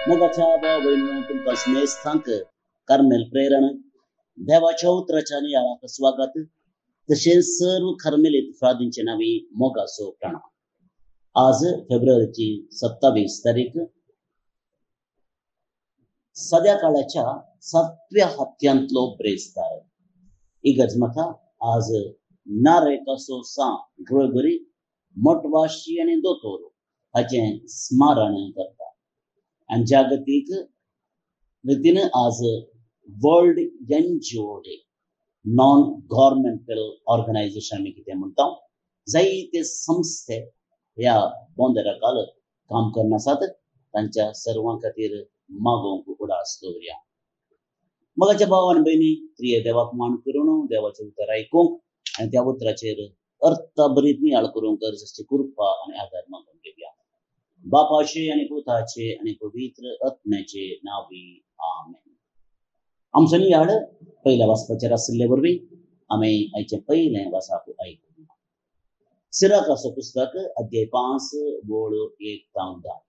मोगाच्या भाव बहिणीनो तुमकां स्नेहस्थांक कार्मेल प्रेरण देवाच्या उतराच्या नियाळाक स्वागत तशेंच सर्व कार्मेलीत फ्रादींचे नावी मोगाचो प्रणाम। आज फेब्रुवारीची 27 तारीख सद्या काळाच्या 7व्या हप्त्यांतलो ब्रेस्तार इगर्ज म्हाका आज नारेकासो सा ग्रेगोरी मोटवाशी आनी दोतोर हाचें स्मरण करता। आणि जागतिक रीतीन आज world NGO day non governmental organisation आमी कितें म्हणटा जायते संस्थे ह्या बोंदेराकाल काम करना आसात तांच्या सर्वां खातीर मागोवंक उडास दवरया। मगाच्या भाव आनी भयणी प्रिय देवाक मान करून देवाचें उतर आयकूंक आनी त्या उतराचेर अर्थभरीत नियाळ करूंक गरजेची कृपा आनी आदार मागून घेवया। बापाचे आणि पुताचे आणि पवित्र आत्म्याचे नावी आमेन। आमचो नियाळ पयल्या वाचपाचेर आशिल्ले वरवीं आमी आयचें पयलें वाचप आयकूया। सिराकाचो पुस्तक अध्याय 5 बोळ 1 तां 10।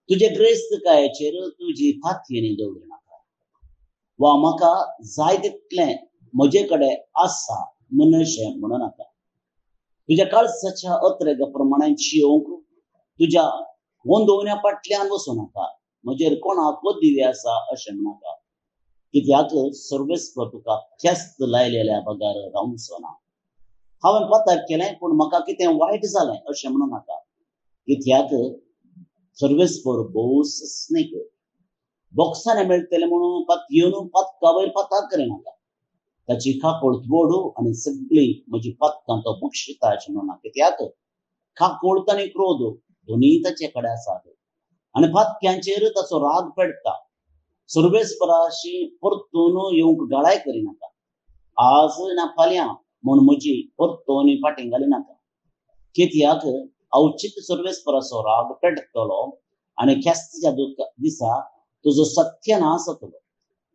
तुजे ग्रेस्तकायेचेर तुजी फातयेनी दवरूं नाका, वा म्हाका जाय तितलें म्हजे कडेन आसा म्हूण अशें म्हणू नाका। तुज्या काळजाच्या अत्रेगा प्रमाणे जियोंक तुज्या वंदोवण्या फाटल्यान वचूं नाका, म्हजेर कोणाक दिवे आसा अशें म्हणनाका, कित्याक सर्वेस्पर तुका ख्यास्त लायलेल्या बगार रावचो ना। हांवें पताक केलें पूण म्हाका कितें वायट जालें अशें म्हणू नाका, कित्याक सर्वेस्पर भोव स्नेह बोक्साने मेळटलें म्हणून येवन पदका वयर पताक करिनाका। ताची खाकोळ तोडू आनी सगळी म्हजी पदकां तो बक्षिता अशें म्हणूना, कित्याक खाकोळ आनी क्रोध दोनी ताचे कडेन आसात आनी फातक्यांचेर ताचो राग पेडटा। सर्वेस्पराशी परतून येवंक गळाय करिनाका, आज ना फाल्यां म्हूण म्हजी परतून फाटीं घालिनाका, कित्याक अवचित सर्वेस्पराचो राग पेटतलो आनी ख्यास्तीच्या दिसा तुजो सत्यानाश जातलो।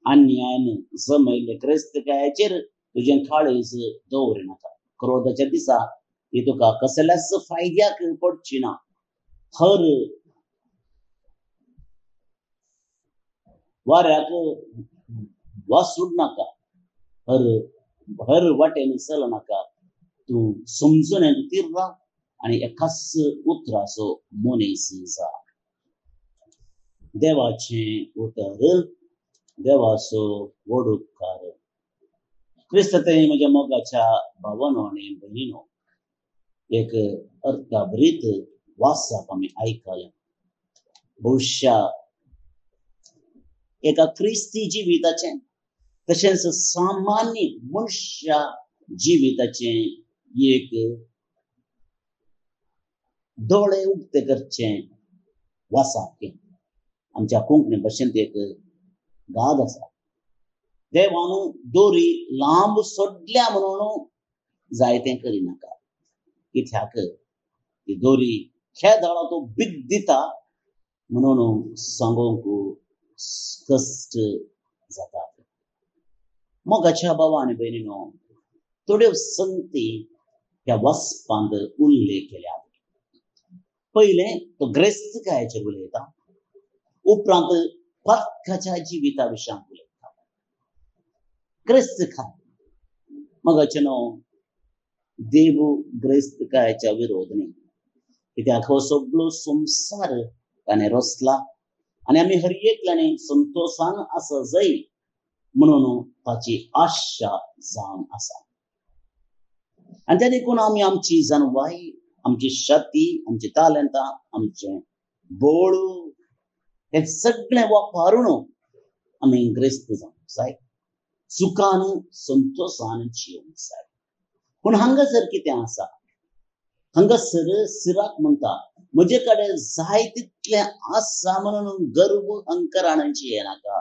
अन्यायान जमयल्ले क्रेस्तकायेचेर तुजें काळीज दवरिनाका। क्रोधाच्या दिसा ती तुका कसल्याच फायद्याक पडची ना। हर वाऱ्याक वासूड नाका, हर वाटेन चल नाका, तूं समजून तीर राव आनी एकाच उतराचो मनीस जा। देवाचें उतर, देवाचो व्हड उपकार। क्रिस्ततेन म्हज्या मोगाच्या भावांनो आनी भयणीनो, एक अर्थभरीत वाचप आमी आयकलें। भविष्या एका क्रिस्ती जिविताचें तशेंच सामान्य मनुष्या जिविताचें एक दोळे उक्ते करचें वाचप आमच्या कोंकणी भाशेंत एक गाद आसा। देवान दोरी लांब सोडल्या म्हणून जायतें करिनाका, कित्याक ती दोरी खेदाळा तो बीग दिता म्हणून सांगूंक कश्ट जाता। मोगाच्या भावा आनी भयणीनो, थोड्यो संगती ह्या वाचपांत उल्लेख केल्या। पयलें तो ग्रेस्तकायेचेर उलयता, उपरांत पदकाच्या जिविता विशयान उलयता। ग्रेस्तकाय मोगाचेनो देव ग्रेस्तकायेच्या विरोध न्ही, कित्याक हो सगळो संवसार ताणें रचला आनी आमी हर एकल्यानी संतोषान आसा जाय म्हणून ताची आशा जावन आसा। आनी त्या देखून आमी आमची जानवाय, आमची शक्ती, आमची तालंतां, आमचें बोळ हे सगळें वापरून आमी ग्रेस्त जावंक जाय, सुखान संतोषान जियोंक जाय। पूण हांगासर कितें आसा, हांगासर सिराक म्हणटा, म्हजे कडेन जाय तितलें आसा म्हणून गर्व अहंकारान जियेनाका,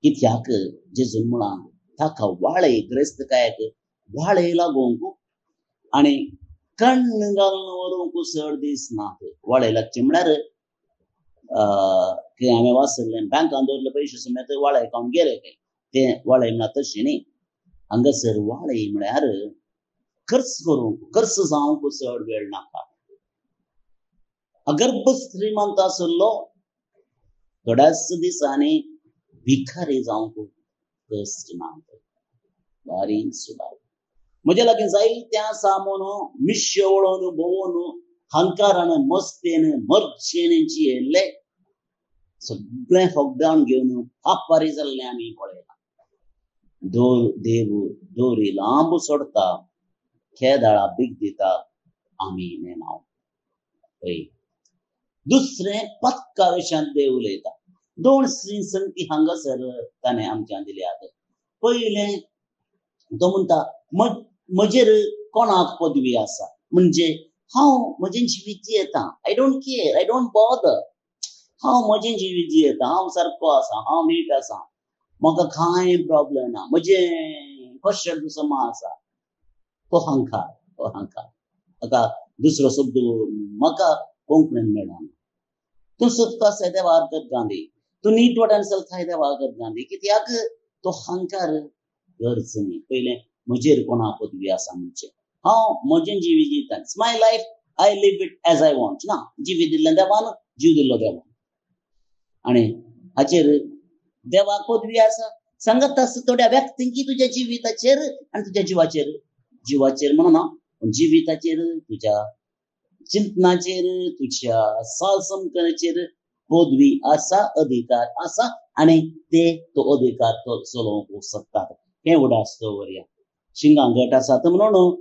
कित्याक जेजू म्हणा ताका वाळे ग्रेस्तकायेक वाळे लागोंक आनी कण्ण घालून व्हरूंक चड दीस नात। वाळे लागचे म्हळ्यार हांवें वाचलें बँकान दवरले पयशे समेत वाळे अकावंट गेले काय ते वाळे म्हणल्यार तशें न्ही। हांगासर वाळे म्हळ्यार खर्च करूंक, खर्च जावंक चड वेळ नाका। अगर्भ श्रीमंत आसलो थोड्याच दिसांनी भिकारी जावंक कश्ट ना बारीक सुदार म्हज्या लागीं जायत्या आसा म्हणून मिश्य वळोवन भोंवून हंकारान मस्तेन मर्जेन जियेल्ले सगळें फगडावन घेवन पापारी जाल्लें आमी पळयलां. देव दोरी लांब सोडता, खेदाळा भीक दिता, आमी नेमाव. दुसरें पथका विशयांत देव उलयता. 2 संगती हांगासर ताणें आमच्यान दिल्यात. पयलें तो म्हणटा म्हजेर कोणाक पदवी आसा, म्हणजे हांव म्हजें जिवीत जियेतां. I don't care, I don't bother. हांव म्हजें जिवीत जियेतां, हांव सारको आसा, हांव नीट आसा, म्हाका कांय प्रॉब्लेम ना, म्हजें कशें समा आसा. तो अहंकार हाका दुसरो शब्द म्हाका कोंकणीन मेळना. तूं सुद्दां आसा ते वारकत गांधी, तूं नीट वाटान चलता ते वारकत गांधी. कित्याक तो अहंकार गरज न्ही. पयलें म्हजेर कोणा पदवी आसा म्हणजे हांव म्हजें जिवीत जियेतां. It's my life, I live it as I want. ना, जिवीत दिल्लें देवान, जीव दिल्लो देवान. आनी हाचेर देवाक पदवी आसा. सांगत आसा थोड्या व्यक्तींकी तुज्या जिविताचेर आनी तुज्या जिवाचेर म्हणना, पूण जिविताचेर, तुज्या चिंतनाचेर, तुज्या साळसमतणेचेर पदवी आसा, अधिकार आसा, आनी तो अधिकार तो चलोवंक शकतात. हें उडास दवरया. शिंगां गट आसात म्हणून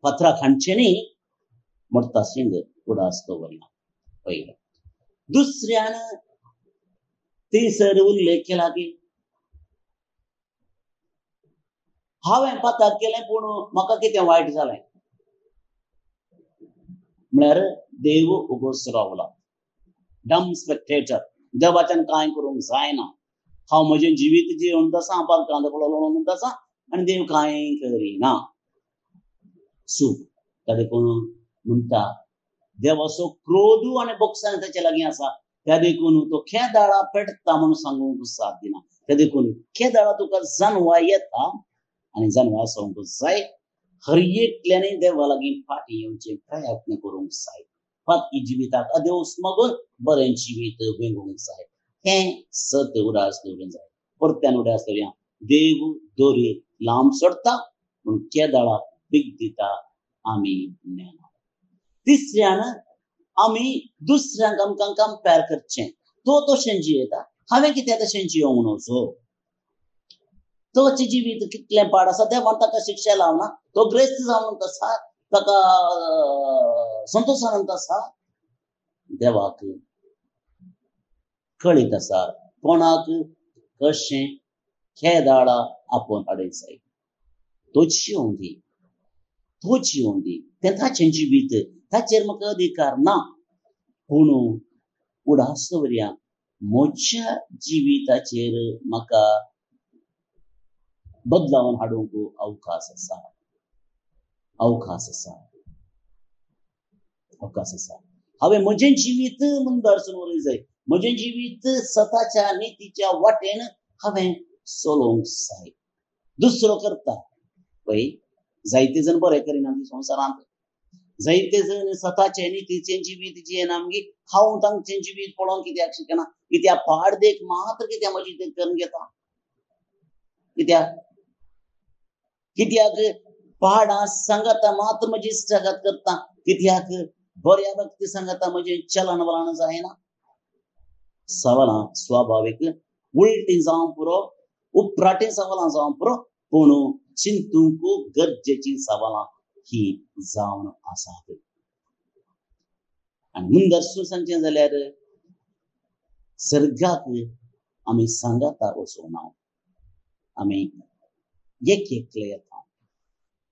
पत्रां खांडचें न्ही, मोडटा शिंग उडास दवरया. पयलें. दुसऱ्यान थंयसर उल्लेख केला की हांवें पातक केलें पूण म्हाका कितें वायट जालें. म्हळ्यार देव उगोस रावला. डम स्पेक्टेटर. देवाच्यान कांय करूंक जायना. हांव म्हजें जिवीत जिवन आसा, हांव पालकांत पडलो म्हणटा आसा, आनी देव कांय करिना. सूख ताका देखून म्हणटा देवाचो क्रोध आनी बोगसाण ताचे लागीं आसा. त्या देखून तो खेदाळा पेटता म्हणून सांगूंक साथ दिना. त्या देखून खेदाळा तुका जानवां येता आनी जानवां आसोंक जाय. हर एकल्यानी देवा लागीं फाटीं येवचें प्रयत्न करूंक जाय. फाटकी जिविताक अदेवस मागून बरें जिवीत वेंगूंक जाय. हें सत उडास दवरूंक जाय. परत्यान उडास दवरया. देव दोरी लांब सोडता पूण खेदाळा भीक दिता, आमी नेना. तिसऱ्यान आमी दुसऱ्यांक आमकां कंपेर करचें. तो तशें जियेता, हांवें कित्याक तशें जियोंक नजो. तोचें जिवीत कितलें पाड आसा, देवान ताका शिक्षा लावना. तो ग्रेस्त जावन आसा, ताका संतोशानंत आसा. देवाक कळीत आसा कोणाक कशें खेदाळा आपोवन हाडूंक जाय. तो जियोंक दी. तें ताचें जिवीत, ताचेर म्हाका अधिकार ना. पूण उडास दवरया, म्हज्या जिविताचेर म्हाका बदलावन हाडूंक अवकाश आसा. हांवें म्हजें जिवीत मुंदारसून व्हरूंक जाय. म्हजें जिवीत सताच्या नितीच्या वाटेन हांवें चलोवंक जाय. दुसरो करता पळय, जायते जण बरें करिना संवसारांत. जायते जण सताचें नितीचें जिवीत जियेना. आमगे हांव तांचें जिवीत पळोवन कित्याक शिकना? कित्याक पाड देख मात्र कित्याक म्हजी ते करून घेता? कित्याक पाडा सांगाता मात्र म्हजी इश्टागत करता? कित्याक बऱ्या व्यक्ती सांगाता म्हजें चलन वलन जायना? सवालां स्वाभाविक उलटी जावं पुरो, उपराटी सवालां जावं पुरो, पूण चिंतूंक गरजेची सवालां ही जावन आसात. आनी मुंदरसून सांगचें जाल्यार सर्गाक आमी सांगाता वचोना. आमी एकले येता.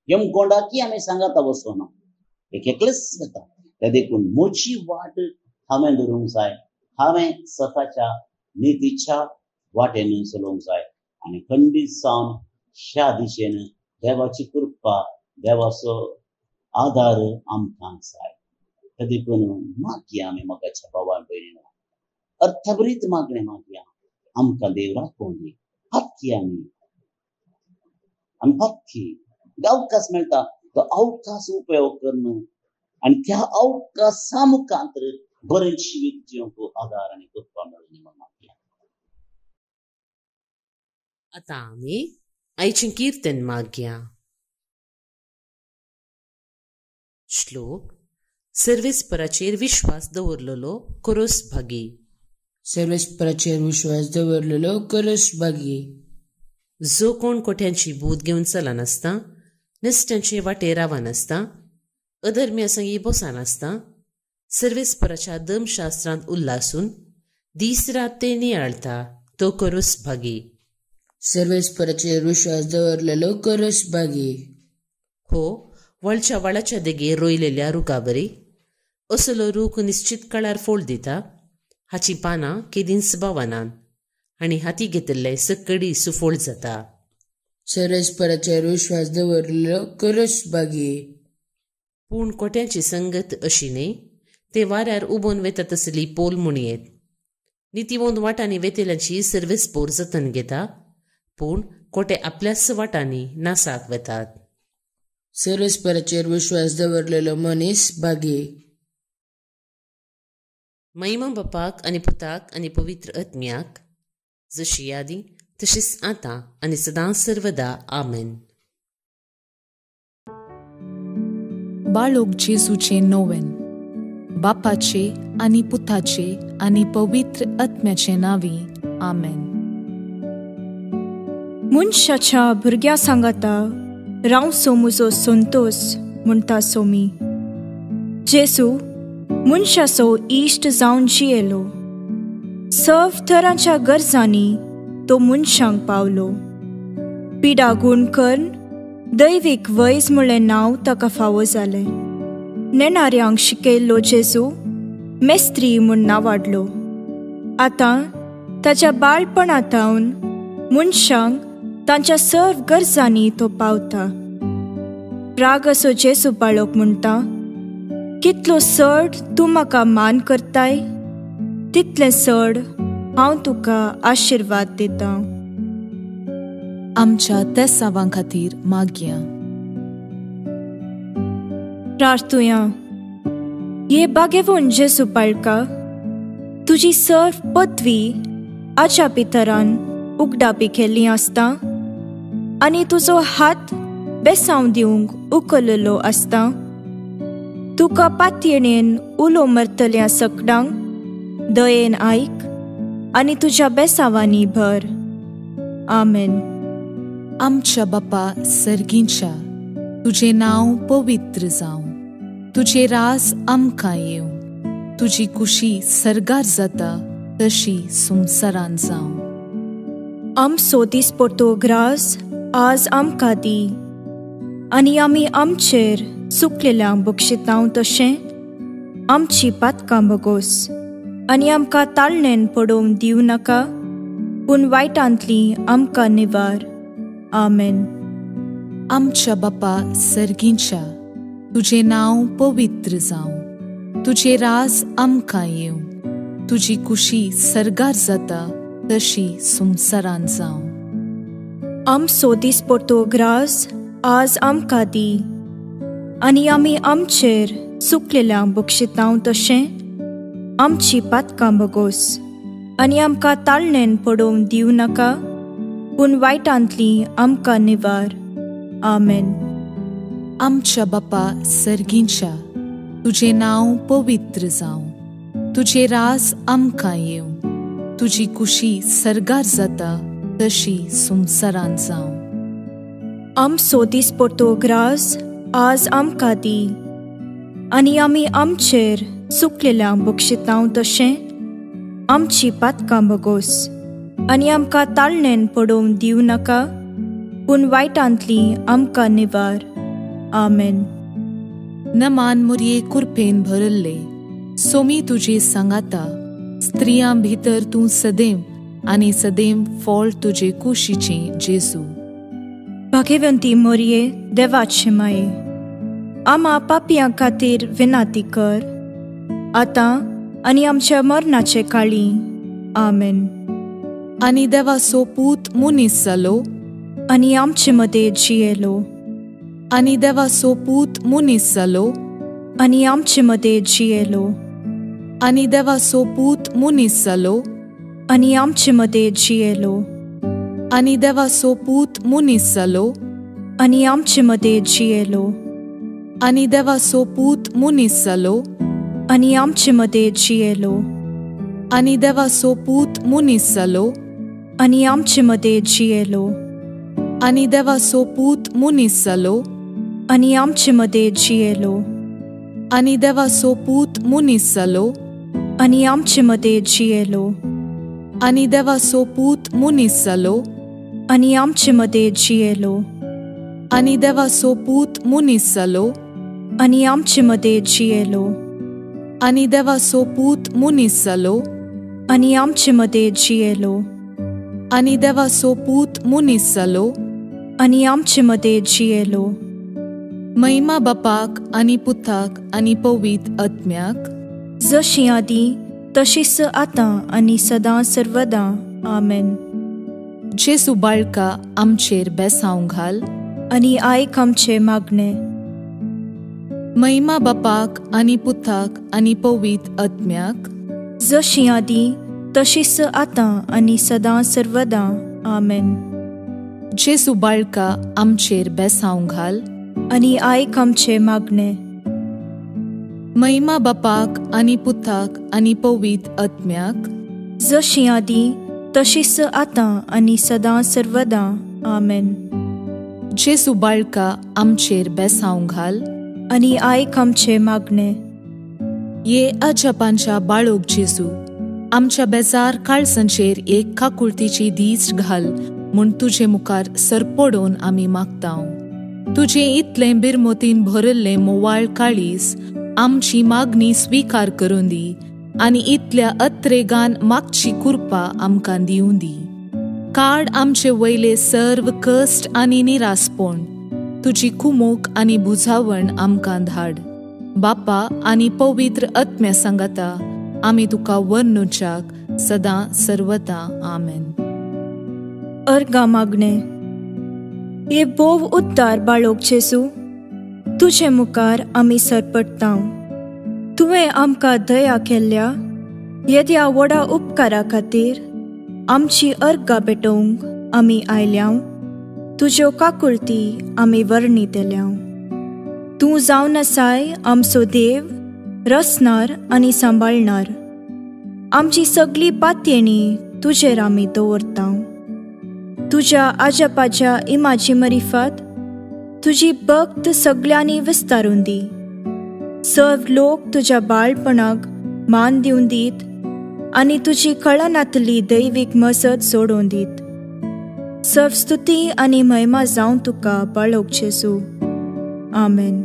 यमकोंडाकी आमी सांगाता वचोना, एकलेच येता. त्या देखून म्हजी वाट हांवें धरूंक जाय. हांवें सताच्या नितीच्या वाटेन चलोवंक जाय. आनी खंडीत जावन ह्या दिशेन देवाची कृपा, देवाचो आदार आमकां जाय. त्या देखून मागया आमी मोगाच्या भावान भयणीनो, अर्थभरीत मागणें मागया. आमकां देव राखूं दी. फाटकी आमी फाटकी अवकाश मेळटा, तो अवकाश उपयोग करून आनी त्या अवकाशा मुखांतर बरेचशी व्यक्तियों आधार आणि कृपा मेळून म्हणून मागया. आता आम्ही आयचें कीर्तन मागया. श्लोक. सर्वेस्पराचेर विश्वास दवरलेलो कोरोस भागी. सर्वेस्पराचेर विश्वास दवरलेलो कोरोस भागी. जो कोण कोठ्यांची भूत घेवन चलनासता, निश्ट्यांचे वाटे रावनासता, अधर्म्या संगी बसनासता, सर्वेस्पराच्या धर्मशास्त्रांत उल्हासून दीस रात ते नियाळता तो कोरोस भागी. सर्वेस्पराचेर विश्वास दवरलेलो कोरोस भागी. हो, वळच्या वळाच्या देगेर रोयलेल्या रुखाबरी असलो रूख निश्चित काळार फोड दिता, हाची पानां केदीन सुबावनान आनी हाती घेतिल्ले सकडी सुफोळ जाता. सर्वेस्पराचेर विश्वास दवरलेलो कोरोस भागी. पूण कोट्यांची संगत अशी न्ही, ते वाऱ्यार उबोन वेता तसली पोल म्हणयेत. नितीवंत वाटांनी वेतेल्यांची सर्वेस्पोर जतन घेता, पूण कोटे आपल्याच वाटांनी नासाक वेतात. सर्वेस्पराचेर विश्वास दवरलेलो मनीस भागी. महिमा बापाक आनी पुताक आनी पवित्र आत्म्याक, जशी आदी तशीच आतां आनी सदां सर्वदा. आमेन. बाळोक जेजूचे नोवेन. बापाचे आनी पुताचे आनी पवित्र आत्म्याचे नावी. आमेन. मनशाच्या भुरग्या सांगाता रावसो म्हजो संतोष म्हणटा सोमी. जेजू मनशाचो इश्ट जावन जियेलो. सर्व तरांच्या गरजांनी तो मनशांक पावलो. पिडा गूण करून दैवीक वैज म्हणलें नांव ताका फावो जालें. नेणाऱ्यांक शिकयल्लो जेजू मेस्त्री म्हूण नांवाडलो. आतां ताच्या बाळपणांतावन मनशांक तांच्या सर्व गरजांनी तो पावता. राग असो जेजू बाळोक म्हणटा, कितलो चड तूं म्हाका मान करताय, तितलें चड हांव तुका आशिर्वाद दितां. आमच्या तेसावां खातीर मागया. प्रार्थुया. ये बागेवून जेजू बाळका, तुजी सर्व पदवी आच्या पितरान उगडापी केल्ली आसता आनी तुजो हात बेसांव दिवंक उखललो आसता. तुका पातयेणेन उलो मरतल्या सकडांक दयेन आयक आनी तुज्या बेसावांनी भर. आमेन. आमच्या बापा सर्गींच्या, तुझे नांव पवित्र जावं. तुझे राज आमकां येवं. तुजी कुशी सर्गार जाता तशी संवसारांत जावं. आमचो दिसपट्टो ग्रास आज आमकां दी, आनी आमी आमचेर चुकलेल्यांक बक्षितांव तशें आमची पातकां बगोस. आनी आमकां ताळणेन पडोवंक दिवं नाका, पूण वायटांतली आमकां निवार. आमेन. आमच्या बापा सर्गींच्या, तुझे नांव पवित्र जावं. तुझे राज आमकां येवं. तुजी कुशी सर्गार जाता तशी संवसारांत जावं. आमचो दिसपट्टो ग्रास आज आमकां दी, आनी आमी आमचेर चुकलेल्यांक बक्षितांव तशें आमची पातकां बगोस. आनी आमकां ताळणेन पडोवंक दिवं नाका, पूण वायटांतली आमकां निवार. आमेन. आमच्या बापा सर्गींच्या, तुझे नांव पवित्र जावं. तुझे राज आमकां येवं. तुजी कुशी सर्गार जाता तशी संवसारांत जावं. आमचो दिसपट्टो ग्रास आज आमकां दी, आनी आमी आमचेर चुकलेल्यांक बक्षितांव तशें आमची पातकां बगोस. आनी आमकां ताळणेन पडोवंक दिवं नाका, पूण वायटांतली आमकां निवार. आमेन. नमान मुरये कुरपेन भरल्ले, सोमी तुजे सांगाता. स्त्रियां भितर तूं सदैव आनी सदैव फळ तुजे कुशीचे जेजू. भाग्यवंती मोरये, देवाचे माये, आम्हा पापियां खातीर विनाती कर, आतां आनी आमच्या मरणाचे काळी. आमेन. आनी देवाचो पूत मनीस जालो, आनी आमचे मदें जियेलो. आनी देवाचो पूत मनीस जालो, आनी आमचे मदें जियेलो. आनी देवाचो पूत मनीस जालो, आनी आमचे मदें जियेलो, आनी देवाचो पूत मनीस जालो, आनी आमचे मदें जियेलो, आनी देवाचो पूत मनीस जालो, आनी आमचे मदें जियेलो, आनी देवाचो पूत मनीस जालो, आनी आमचे मदें जियेलो, आनी देवाचो पूत मनीस जालो, आनी आमचे मदें जियेलो, आनी देवाचो पूत मनीस जालो, आनी आमचे मदें जियेलो, आनी देवाचो पूत मनीस जालो, आनी आमचे मदें जियेलो, आनी देवाचो पूत मनीस जालो, आनी आमचे मदें जियेलो, आनी देवाचो पूत मनीस जालो, आनी आमचे मदें जियेलो, आनी देवाचो पूत मनीस जालो, आनी आमचे मदें जियेलो. महिमा बापाक आनी पुताक आनी पवित्र आत्म्याक, जशी आदी तशीच आतां आनी सदां सर्वदां. आमेन. जेसू बाळका आमचेर बेसांव घाल, आनी आयक आमचे मागणे. महिमा बापाक आनी पुताक आनी पवित्र आत्म्याक, जशी आदी तशीच आतां आनी सदां सर्वदां. आमेन. जेसू बाळका आमचेर बेसांव घाल, आनी आयक आमचे मागणे. महिमा बापाक आनी पुताक आनी पवित्र आत्म्याक, जशी आदी तशीच आतां आनी सदां सर्वदां. आमेन. जेसू बाळका आमचेर बेसांव घाल, आनी आयक आमचे मागणे. ये अजापांच्या बाळोक जेसू, आमच्या बेजार काळजांचेर एक काकुळतीची दीस घाल म्हूण तुजे मुखार सरपडोवन आमी मागतांव. तुजे इतलें बिरमोतीन भरिल्लें मोवाळ काळीस आमची मागणी स्वीकार करून दी, आनी इतल्या अत्रेगान मागची कृपा आमकां दिवं दी. काड आमचे वयले सर्व कश्ट आनी निरासपण, तुजी कुमूक आनी बुजावण आमकां धाड. बापा आनी पवित्र आत्म्या सांगाता आमी तुका वर्णुच्याक सदां सर्वदां. आमेन. अर्गा मागणे. ये बोव उद्दार बाळोक जेसू, तुजे मुखार आमी सरपडटांव. तुवें आमकां दया केल्ल्या येद्या व्हडा उपकारा खातीर आमची अर्गां भेटोवंक आमी आयल्याव. तुज्यो काकुळटी आमी वर्णितल्याव. तूं जावन आसाय आमचो देव, रचणार आनी सांबाळणार. आमची सगळी पातयेणी तुजेर आमी दवरतांव. तुज्या आजापाच्या इमाची मरिफत तुजी भक्त सगळ्यांनी विस्तारून दी. सर्व लोक तुज्या बाळपणाक मान दिवन दीत आनी तुजी कळनातली दैवीक मजत सोडून दीत. सर्व स्तुती आनी महिमा जावं तुका बाळोक जेसू. आमेन.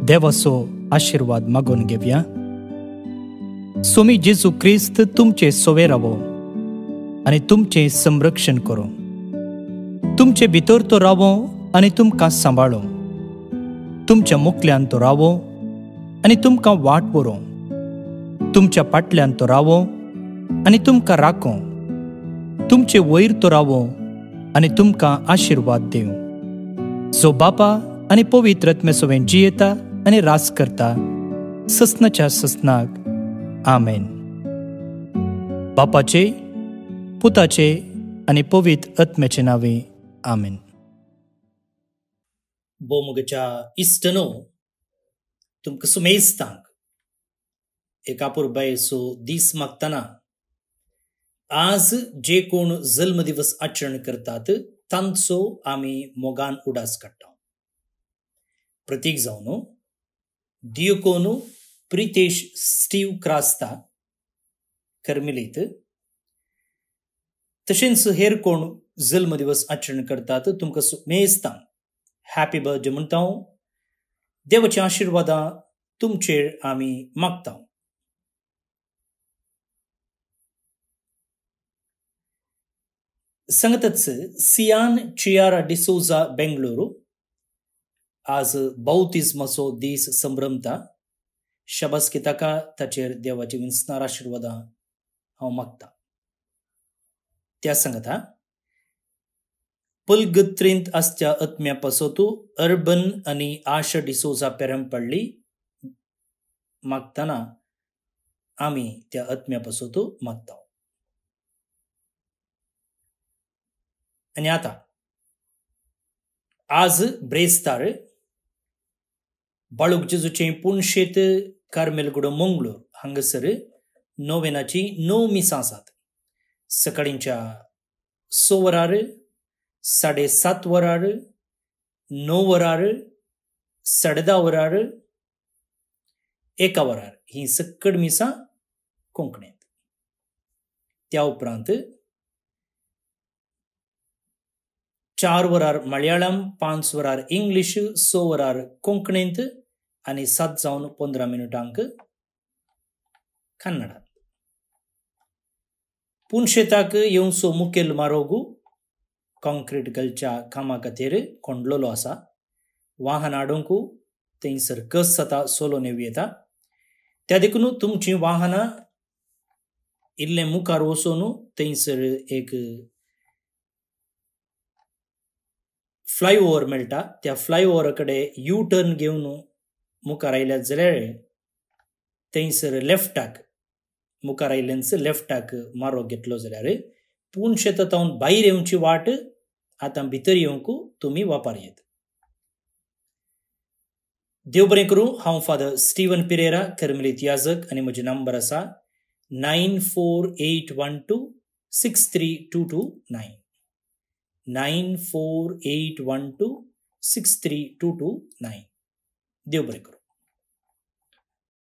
देवाचो आशीर्वाद मागून घेवया. स्वामी जेजू क्रिस्त तुमचे सोवे रावो आनी तुमचे संरक्षण करो. तुमचे भितर तो रावो आनी तुमकां सांबाळो. तुमच्या मुखल्यान तो रावो आनी तुमकां वाट व्हरो. तुमच्या फाटल्यान तो रावो आनी तुमकां राखो. तुमचे वयर तो रावो आनी तुमकां आशीर्वाद दिवं. जो बापा आनी पवित्र आत्म्या सोबें जियेता आनी रास करता ससनाच्या ससनाक. आमेन. बापाचे, पुताचे आनी पवित्र आत्म्याचे नावे. आमेन. बोमुगच्या इश्टनो, तुमकां सुमेस्तांक एकापूर बायसो दीस मागतना आज जे कोण जल्मदिवस आचरण करतात तांचो आमी मोगान उडास काडटा. प्रतीक जावन दियोकोनू प्रितेश स्टीव क्रास्ता कर्मिलीत, तशेंच हेर कोण जल्मदिवस आचरण करतात तुमकां सुमेस्तांक हॅपी बर्थडे म्हणटा. देवाच्या आशिर्वादां तुमचेर आमी मागता. संगतच सियान चियारा डिसोजा बेंगळुरू आज बौतिस्माचो दीस संभ्रमता. शबासकी ताका, ताचेर देवाची विस्तार आशिर्वादां हांव मागता. त्या सांगता पलगत्रींत आसच्या आत्म्या पासोतू अर्बन आनी आशा डिसोजा पेरंपळ्ळी मागतना आम्ही त्या आत्म्यापासून तो मागता. आणि आता आज ब्रेस्तार बाळूक जेजूचे पुणशेत कार्मेलगुडो मंगळूर हांगसर नोवेनाची 9 मिसां आसात. सकाळींच्या 6 वरार, 7:30 वरार, 9 वरार, 10:30 वरार, 1 वरार ही सकड मिसां कोंकणीत. त्या उपरांत 4 वरार मल्याळम, 5 वरार इंग्लिश, 6 वरार कोंकणींत आणि 7:15 कन्नडांत. पुणशेताक येवचो मुखेल मार्ग कॉन्क्रीटच्या कामा खातीर खोंडलेलो आसा. वाहन हाडूंक थंयसर कस जाता सोलोन येता. त्या देखून तुमची वाहनां इल्लें मुखार वचून थंयसर एक फ्लायओव्हर मेळटा. त्या फ्लायओव्हरा कडेन यू टर्न घेवन मुखार आयल्यात जाल्यार थंयसर लेफ्टाक मुखार आयल्यांच लेफ्टाक मार्ग घेतलो जाल्यार पुणशेतांत भायर येवची वाट आतां भितर येवंक तुमी वापरयेत. देव बरें करूं. हांव फादर स्टीवन पिरेरा, कर्मेलीत याजक, आनी म्हजो नंबर आसा 9481263229 9481263229. देव बरें करूं.